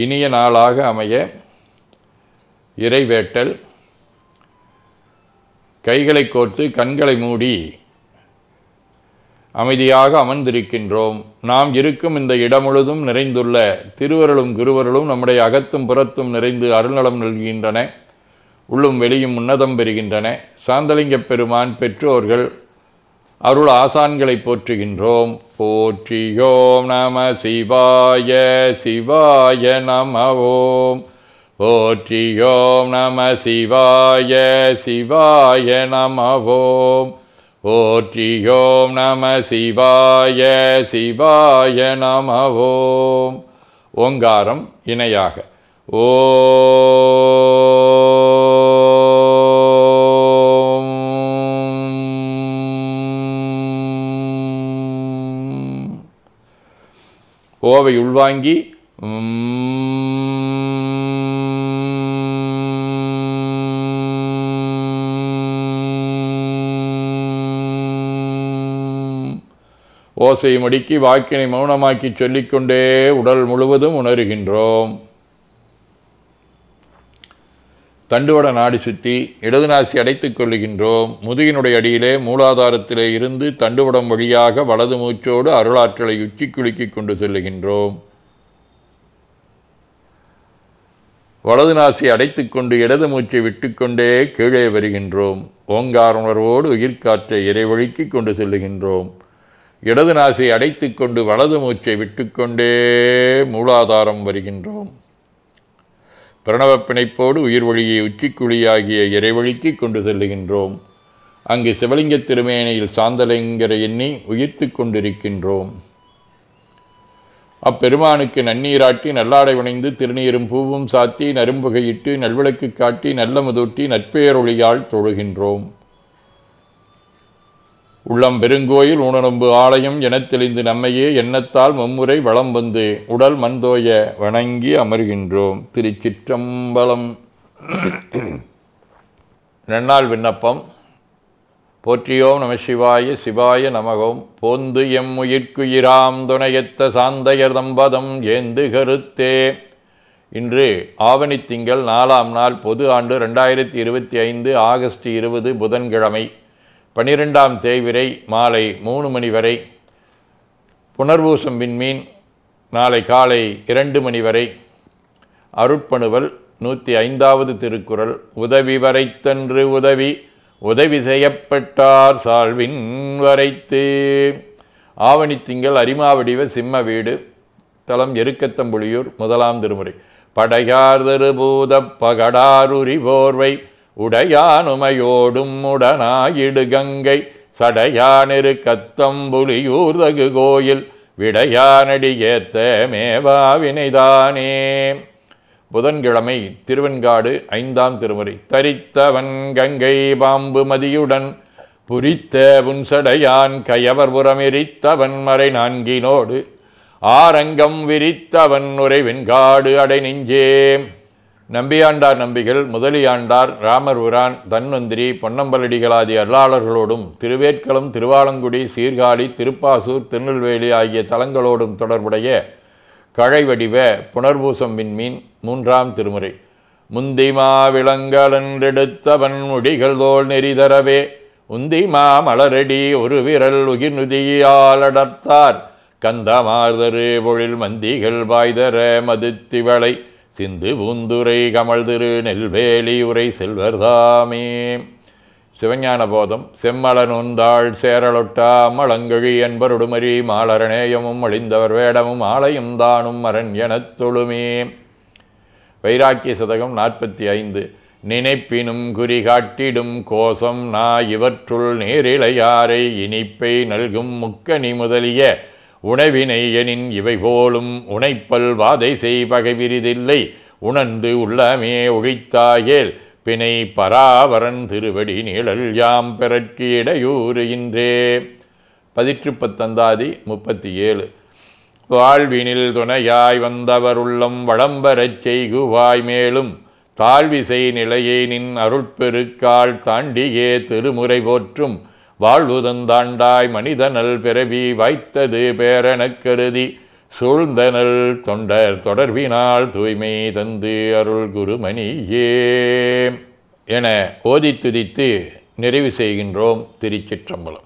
இனிய நாளாக அமைய இறைவேட்டல். கைகளை கோர்த்து கண்களை மூடி அமைதியாக அமர்ந்திருக்கின்றோம். நாம் இருக்கும் இந்த இடம் முழுதும் நிறைந்துள்ள திருவருளும் குருவருளும் நம்முடைய அகத்தும் புறத்தும் நிறைந்து அருள்நலம் நல்கின்றன. உள்ளும் வெளியும் உன்னதம் பெறுகின்றன. சாந்தலிங்க பெருமான் பெற்றோர்கள் அருள் ஆசான்களை போற்றுகின்றோம். போற்றியோம் நம சிவாய சிவாய நம ஓம். போற்றியோம் நம சிவாய சிவாய நம ஓம். போற்றியோம் நம சிவாய சிவாய நம ஓம். ஓங்காரம் இணையாக ஓம். ஓவை உள்வாங்கி ஓசை மடிக்கி வாக்கினை மௌனமாக்கி சொல்லிக்கொண்டே உடல் முழுவதும் உணர்கின்றோம். தண்டுவட நாடி சுற்றி இடது நாசி அடைத்துக் கொள்ளுகின்றோம். முதுகினுடைய அடியிலே மூலாதாரத்திலே இருந்து தண்டுவடம் வழியாக வலது மூச்சோடு அருளாற்றலை உச்சி குலுக்கி கொண்டு செல்லுகின்றோம். வலது நாசி அடைத்துக் கொண்டு இடது மூச்சை விட்டுக்கொண்டே கீழே வருகின்றோம். ஓங்கார உணர்வோடு உயிர்காற்றை இறைவழிக்கு கொண்டு செல்லுகின்றோம். இடது நாசி அடைத்துக் கொண்டு வலது மூச்சை விட்டுக்கொண்டே மூலாதாரம் வருகின்றோம். பிரணவ பிணைப்போடு உயிர் வழியை உச்சிக்குழியாகிய இறைவழிக்கு கொண்டு செல்லுகின்றோம். அங்கு சிவலிங்க திருமேனியில் சாந்தலிங்கரை எண்ணி உயிர்த்து கொண்டிருக்கின்றோம். அப்பெருமானுக்கு நன்னீராட்டி நல்லாடை வணைந்து திருநீரும் பூவும் சாத்தி நரும்புகையிட்டு நல்விளக்கு காட்டி நல்ல முதூட்டி நற்பெயரொழியால் தொழுகின்றோம். உள்ளம் பெருங்கோயில் ஊனநொம்பு ஆலயம் எனத் தெளிந்து நம்மையே எண்ணத்தால் மும்முறை வளம் வந்து உடல் மண்தோய வணங்கி அமர்கின்றோம். திருச்சிற்றம்பலம். நன்னாள் விண்ணப்பம். போற்றியோம் நம சிவாய சிவாய நமகோம். போந்து எம் உயிர்க்குயிராம் துணையத்த சாந்தையர் தம்பதம் ஏந்து கருத்தே. இன்று ஆவணி திங்கள் 4ஆம் நாள், பொது ஆண்டு 2025 ஆகஸ்ட் 20 புதன்கிழமை, 12ஆம் தேய்விரை மாலை 3 மணி வரை, புனர்பூசம் விண்மீன் நாளை காலை 2 மணி வரை. அருட்பணுவல் 105வது திருக்குறள். உதவி வரைத்தன்று உதவி உதவி செய்யப்பட்டார் சால்வின் வரைத்து. ஆவணி திங்கள் அரிமாவடிவ சிம்ம வீடு. தலம் எருக்கத்தம்புலியூர். 1ஆம் திருமுறை. படையார் திருபூத பகடாருரி போர்வை உடையானுமையோடும் உடனாயிடு கங்கை சடையானெரு கத்தம்புலியூர் தகு கோயில் விடையானடி ஏத்த மேவாவினைதானே. புதன்கிழமை திருவெண்காடு 5ஆம் திருமுறை. தரித்தவன் கங்கை பாம்பு மதியுடன் புரித்த புன்சடையான் கயவர் புறமெரித்தவன் மறை நான்கினோடு ஆரங்கம் விரித்தவன் உரை வெண்காடு அடை நெஞ்சே. நம்பியாண்டார் நம்பிகள், முதலியாண்டார், ராமர்புரான், தன்வந்திரி, பொன்னம்பலடிகளாதி அருளாளர்களோடும் திருவேற்களம், திருவாலங்குடி, சீர்காழி, திருப்பாசூர், திருநெல்வேலி ஆகிய தலங்களோடும் தொடர்புடைய கழைவடிவ புனர்பூசம் விண்மீன் 3ஆம் திருமுறை. முந்திமா விளங்கலன்றெடுத்தவன் முடிகள் தோல் நெறிதரவே உந்திமா மலரடி ஒரு விரல் உகிர்நுதியாலடர்த்தார் கந்தமார்தரு பொழில் மந்திகள் வாய்தர மதுத்திவளை சிந்து பூந்துரை கமல் திரு நெல்வேலி உரை செல்வர்தாமே. சிவஞான போதம். செம்மலன் உந்தாள் சேரலொட்டா மலங்கழி என்பருடுமரி மாலரணேயமும் அழிந்தவர் வேடமும் ஆலயம் தானும் மரண் எனத் தொழுமே. வைராக்கிய சதகம் 45. நினைப்பினும் குறி காட்டிடும் கோசம் நா இவற்றுள் நேரிழையாரை இனிப்பை நல்கும் முக்கணி முதலிய உணவினை எனின் இவை போலும் உனைப்பல் வாதை செய் பகை விரிதில்லை உணர்ந்து உள்ளமே ஒழித்தாயேல் பிணை பராவரன் திருவடி நீழல் யாம் பெறற்கு இடையூறு இன்றே. 18 37. வாழ்வினில் துணையாய் வந்தவர் உள்ளம் வளம்பெறச் செய்குவாய் மேலும் தாழ்விசை நிலையை நின் அருட்பெருக்கால் தாண்டியே திருமுறை போற்றும் வாழ்வுதந்தாண்டாய் மனிதனல் பிறவி வாய்த்தது பேரெனக் கருதி சூழ்ந்தனல் தொண்டர் தொடர்பினால் தூய்மை தந்து அருள் குருமணியே என ஓதி துதித்து நிறைவு செய்கின்றோம். திருச்சிற்றம்பலம்.